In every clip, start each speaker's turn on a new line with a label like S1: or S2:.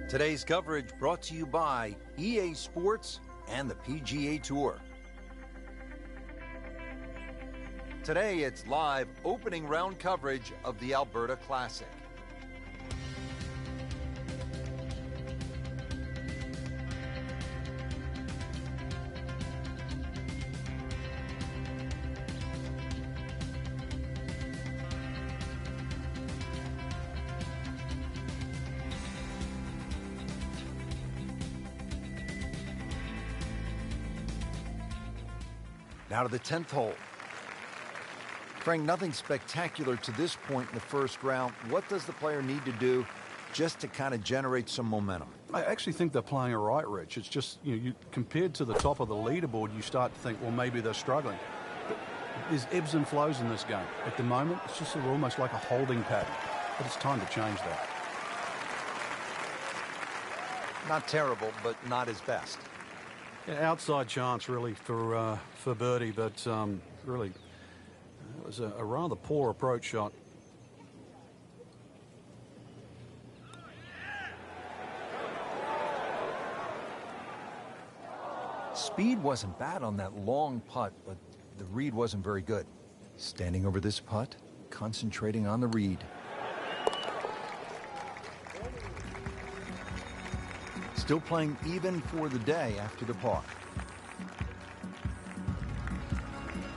S1: Today's coverage brought to you by EA Sports and the PGA Tour. Today, it's live opening round coverage of the Alberta Classic. Now to the 10th hole. Frank, nothing spectacular to this point in the first round. What does the player need to do just to kind of generate some momentum?
S2: I actually think they're playing it right, Rich. It's just, you compared to the top of the leaderboard, you start to think, well, maybe they're struggling. But there's ebbs and flows in this game. At the moment, it's just almost like a holding pattern. But it's time to change that.
S1: Not terrible, but not his best.
S2: Yeah, outside chance, really, for birdie, but really, it was a rather poor approach shot.
S1: Speed wasn't bad on that long putt, but the read wasn't very good. Standing over this putt, concentrating on the read. Still playing even for the day after the par.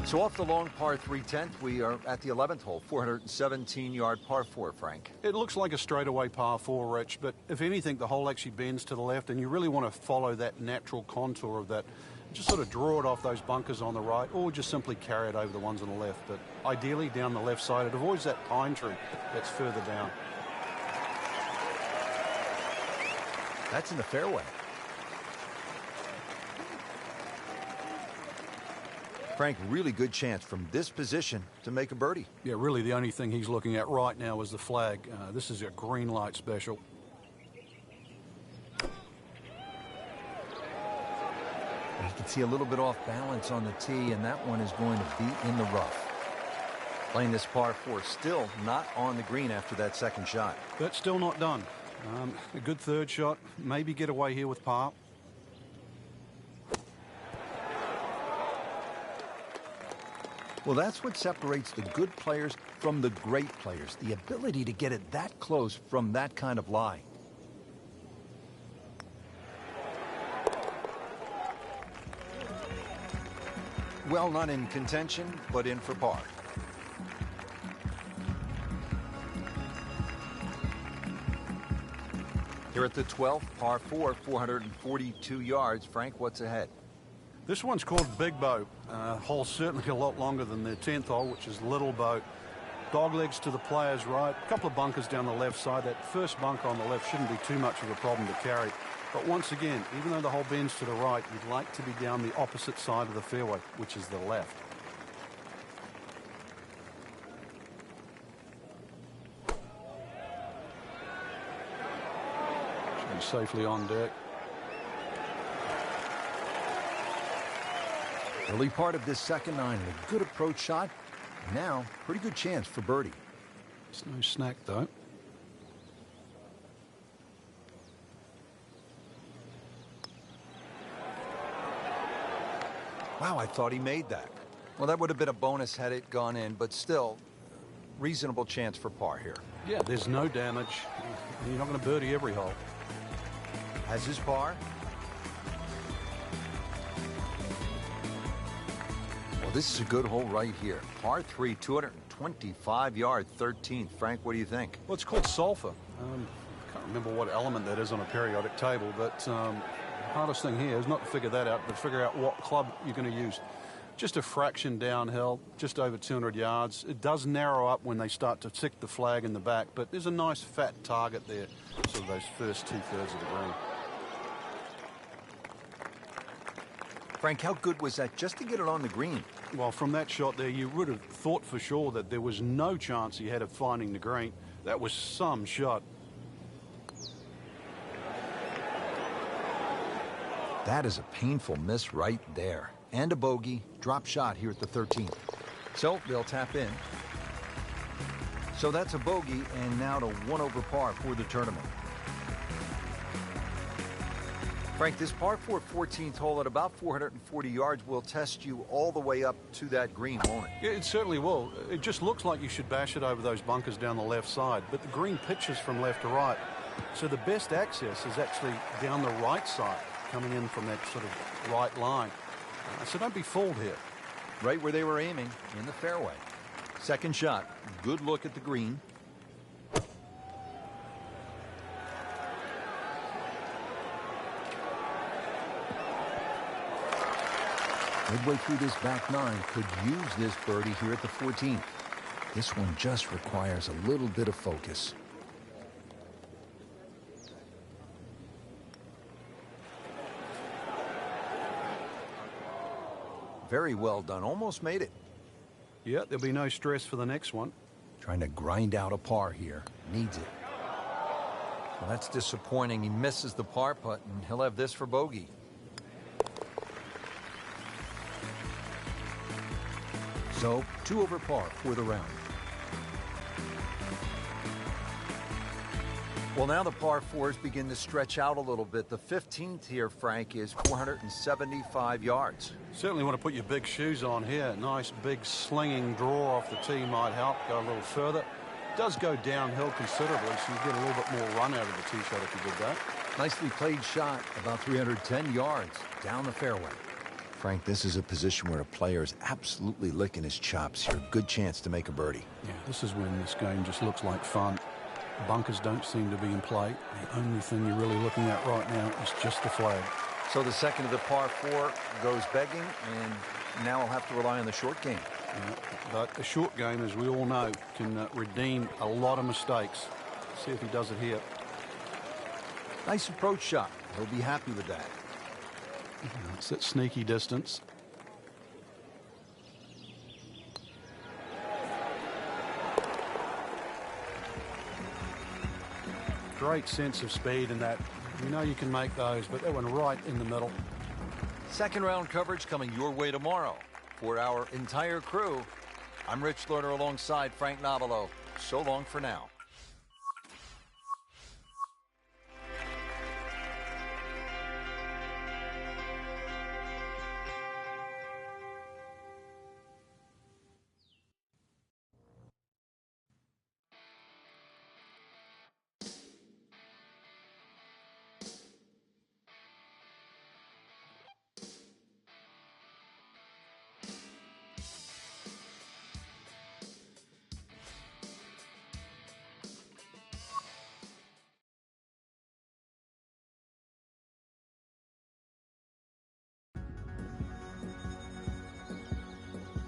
S1: So off the long par 3/10, we are at the 11th hole, 417-yard par 4, Frank.
S2: It looks like a straightaway par 4, Rich, but if anything, the hole actually bends to the left, and you really want to follow that natural contour of that. Just sort of draw it off those bunkers on the right, or just simply carry it over the ones on the left. But ideally, down the left side, it avoids that pine tree that's further down.
S1: That's in the fairway. Frank, really good chance from this position to make a birdie.
S2: Yeah, really the only thing he's looking at right now is the flag. This is a green light special.
S1: You can see a little bit off balance on the tee, and that one is going to be in the rough. Playing this par 4, still not on the green after that second shot.
S2: But still not done. A good third shot. Maybe get away here with par.
S1: Well, that's what separates the good players from the great players. The ability to get it that close from that kind of lie. Well, not in contention, but in for par. Here at the 12th, par 4, 442 yards. Frank, what's ahead?
S2: This one's called Big Boat. Hole certainly a lot longer than the 10th hole, which is Little Boat. Dog legs to the player's right. A couple of bunkers down the left side. That first bunker on the left shouldn't be too much of a problem to carry. But once again, even though the hole bends to the right, you'd like to be down the opposite side of the fairway, which is the left. Should be safely on deck.
S1: Early part of this second nine, a good approach shot. Now, pretty good chance for birdie.
S2: It's no snack, though.
S1: Wow, I thought he made that. Well, that would have been a bonus had it gone in, but still, reasonable chance for par here.
S2: Yeah, there's no damage. You're not going to birdie every hole.
S1: Has his par. Well, this is a good hole right here. Par 3, 225-yard 13th. Frank, what do you think?
S2: Well, it's called sulfur. I can't remember what element that is on a periodic table, but the hardest thing here is not to figure that out, but figure out what club you're going to use. Just a fraction downhill, just over 200 yards. It does narrow up when they start to tick the flag in the back, but there's a nice fat target there, sort of those first 2/3 of the green.
S1: Frank, how good was that just to get it on the green?
S2: Well, from that shot there, you would have thought for sure that there was no chance he had of finding the green. That was some shot.
S1: That is a painful miss right there. And a bogey, drop shot here at the 13th. So they'll tap in. So that's a bogey, and now to 1 over par for the tournament. Frank, this par 4 14th hole at about 440 yards will test you all the way up to that green, won't it?
S2: Yeah, it certainly will. It just looks like you should bash it over those bunkers down the left side, but the green pitches from left to right. So the best access is actually down the right side, coming in from that sort of right line. So don't be fooled here.
S1: Right where they were aiming, in the fairway. Second shot, good look at the green. Midway through this back nine, could use this birdie here at the 14th. This one just requires a little bit of focus. Very well done. Almost made it.
S2: Yeah, there'll be no stress for the next one.
S1: Trying to grind out a par here. Needs it. Well, that's disappointing. He misses the par putt, and he'll have this for bogey. So, 2 over par for the round. Well, now the par 4s begin to stretch out a little bit. The 15th here, Frank, is 475 yards.
S2: Certainly want to put your big shoes on here. Nice big slinging draw off the tee might help. Go a little further. It does go downhill considerably, so you get a little bit more run out of the tee shot if you did that.
S1: Nicely played shot, about 310 yards down the fairway. Frank, this is a position where a player is absolutely licking his chops here. Good chance to make a birdie.
S2: Yeah, this is when this game just looks like fun. Bunkers don't seem to be in play. The only thing you're really looking at right now is just the flag.
S1: So the second of the par 4 goes begging, and now I'll have to rely on the short game.
S2: Yeah, but a short game, as we all know, can redeem a lot of mistakes. See if he does it here.
S1: Nice approach shot. He'll be happy with that.
S2: It's at sneaky distance. Great sense of speed in that. You know you can make those, but that one right in the middle.
S1: Second round coverage coming your way tomorrow. For our entire crew, I'm Rich Lerner alongside Frank Nobilo. So long for now.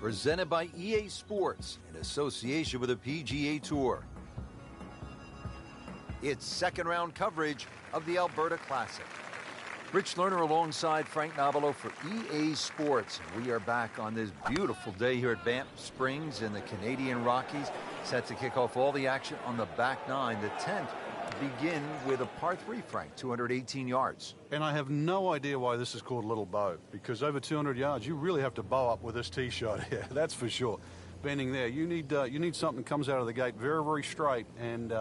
S1: Presented by EA Sports in association with the PGA Tour. It's second round coverage of the Alberta Classic. Rich Lerner alongside Frank Nobilo for EA Sports. We are back on this beautiful day here at Banff Springs in the Canadian Rockies. Set to kick off all the action on the back nine. The 10th begin with a par 3, Frank, 218 yards.
S2: And I have no idea why this is called Little Bow, because over 200 yards, you really have to bow up with this tee shot here. That's for sure. Bending there, you need something that comes out of the gate very, very straight and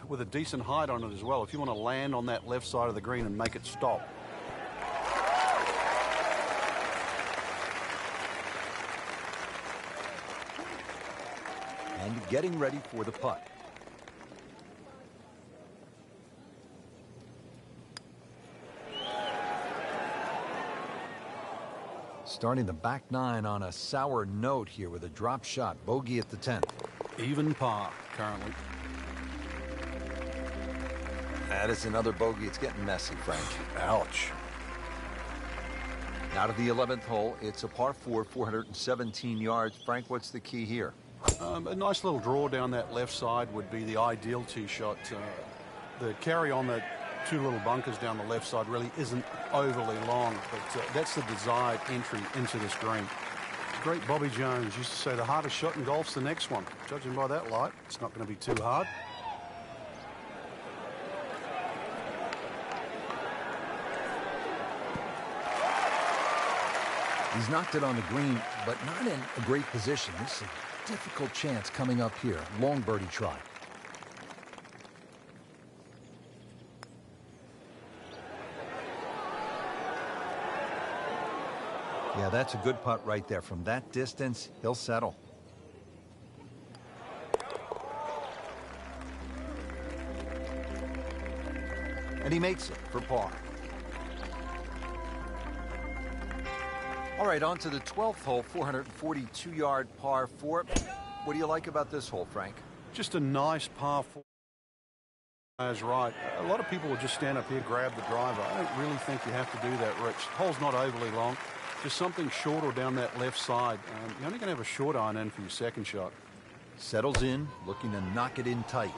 S2: with a decent height on it as well. If you want to land on that left side of the green and make it stop.
S1: And getting ready for the putt. Starting the back nine on a sour note here with a drop shot. Bogey at the 10th.
S2: Even par currently.
S1: That is another bogey. It's getting messy, Frank.
S2: Ouch.
S1: Now to the 11th hole. It's a par 4, 417 yards. Frank, what's the key here?
S2: A nice little draw down that left side would be the ideal tee shot. The carry on the two little bunkers down the left side really isn't overly long, but that's the desired entry into this green. Great Bobby Jones used to say the hardest shot in golf's the next one. Judging by that light, it's not going to be too hard.
S1: He's knocked it on the green, but not in a great position. This is difficult chance coming up here. Long birdie try. Yeah, that's a good putt right there. From that distance, he'll settle. And he makes it for par. All right, on to the 12th hole, 442-yard par 4. What do you like about this hole, Frank?
S2: Just a nice par 4. That's right. A lot of people will just stand up here, grab the driver. I don't really think you have to do that, Rich. The hole's not overly long. Just something short or down that left side. You're only going to have a short iron in for your second shot.
S1: Settles in, looking to knock it in tight.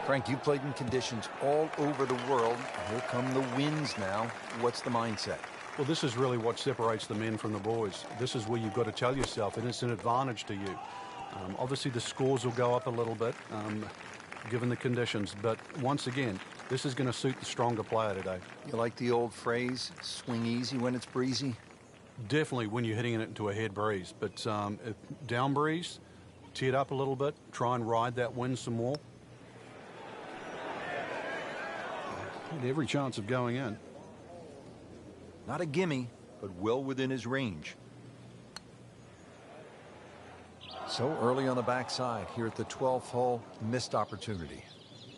S1: Frank, you played in conditions all over the world. Here come the winds now. What's the mindset?
S2: Well, this is really what separates the men from the boys. This is where you've got to tell yourself, and it's an advantage to you. Obviously, the scores will go up a little bit, given the conditions. But once again, this is going to suit the stronger player today.
S1: You like the old phrase, swing easy when it's breezy?
S2: Definitely when you're hitting it into a head breeze. But if down breeze, tee it up a little bit, try and ride that wind some more. Had every chance of going in.
S1: Not a gimme, but well within his range. So early on the backside here at the 12th hole, missed opportunity.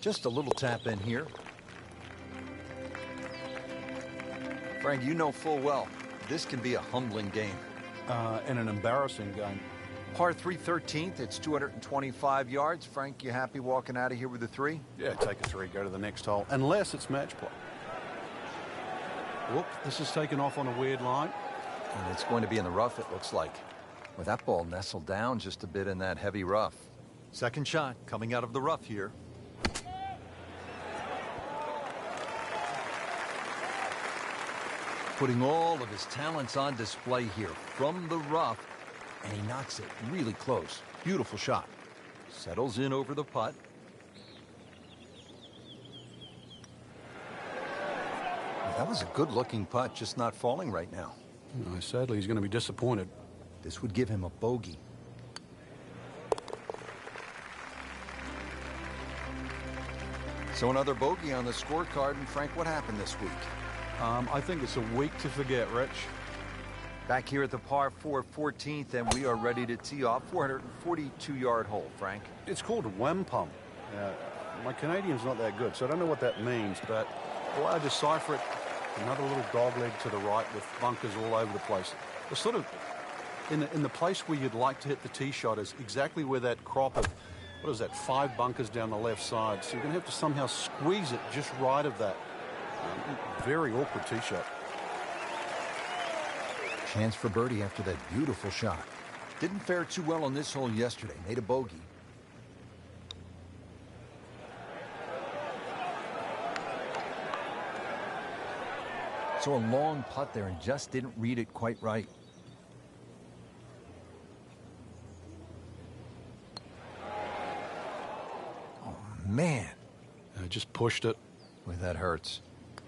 S1: Just a little tap in here. Frank, you know full well, this can be a humbling game.
S2: And an embarrassing game.
S1: Par 3 13th, it's 225 yards. Frank, you happy walking out of here with a 3?
S2: Yeah, take a 3, go to the next hole, unless it's match play. Whoop, this is taken off on a weird line.
S1: And it's going to be in the rough, it looks like. With that ball nestled down just a bit in that heavy rough. Second shot coming out of the rough here. Putting all of his talents on display here from the rough. And he knocks it really close. Beautiful shot. Settles in over the putt. That was a good-looking putt, just not falling right now.
S2: No, sadly, he's going to be disappointed.
S1: This would give him a bogey. So another bogey on the scorecard. And Frank, what happened this week?
S2: I think it's a week to forget, Rich.
S1: Back here at the par 4 14th, and we are ready to tee off. 442-yard hole, Frank.
S2: It's called a wampum. My Canadian's not that good, so I don't know what that means, but the way I decipher it, another little dog leg to the right with bunkers all over the place. The sort of in the place where you'd like to hit the tee shot is exactly where that crop of, what is that, 5 bunkers down the left side. So you're going to have to somehow squeeze it just right of that. Very awkward tee shot.
S1: Chance for birdie after that beautiful shot. Didn't fare too well on this hole yesterday. Made a bogey. So a long putt there and just didn't read it quite right. Oh, man.
S2: I just pushed it.
S1: Boy, that hurts.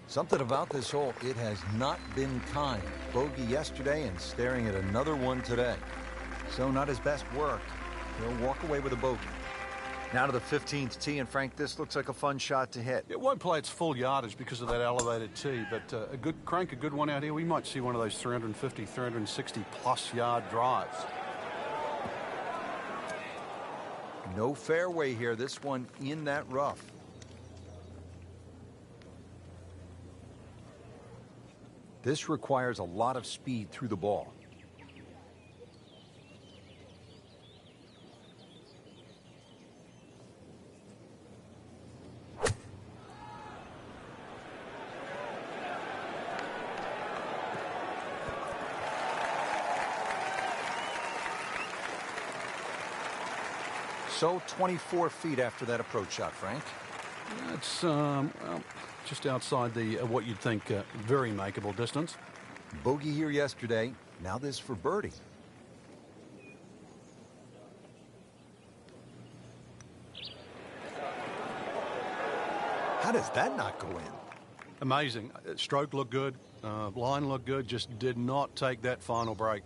S1: Something about this hole, it has not been kind. Bogey yesterday and staring at another one today. So not his best work. He'll walk away with a bogey. Now to the 15th tee, and Frank, this looks like a fun shot to hit.
S2: It won't play its full yardage because of that elevated tee, but a good one out here. We might see one of those 350, 360 plus yard drives.
S1: No fairway here. This one in that rough. This requires a lot of speed through the ball. So 24 feet after that approach shot, Frank.
S2: It's well, just outside the what you'd think very makeable distance.
S1: Bogey here yesterday. Now this for birdie. How does that not go in?
S2: Amazing. Stroke looked good. Line looked good. Just did not take that final break.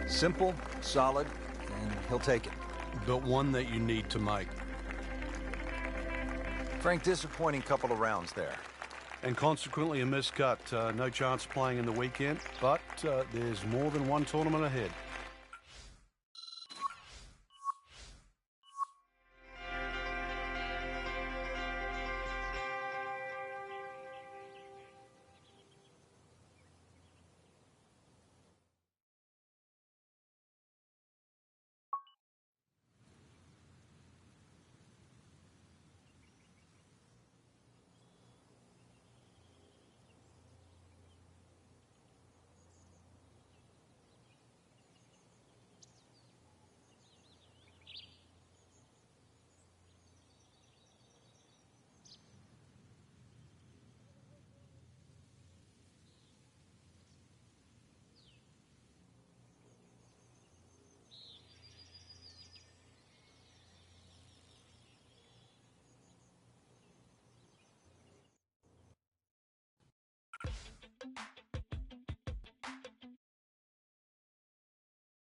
S1: Simple, solid, and he'll take it.
S2: But one that you need to make.
S1: Frank, disappointing couple of rounds there.
S2: And consequently a miscut. No chance playing in the weekend, but there's more than one tournament ahead.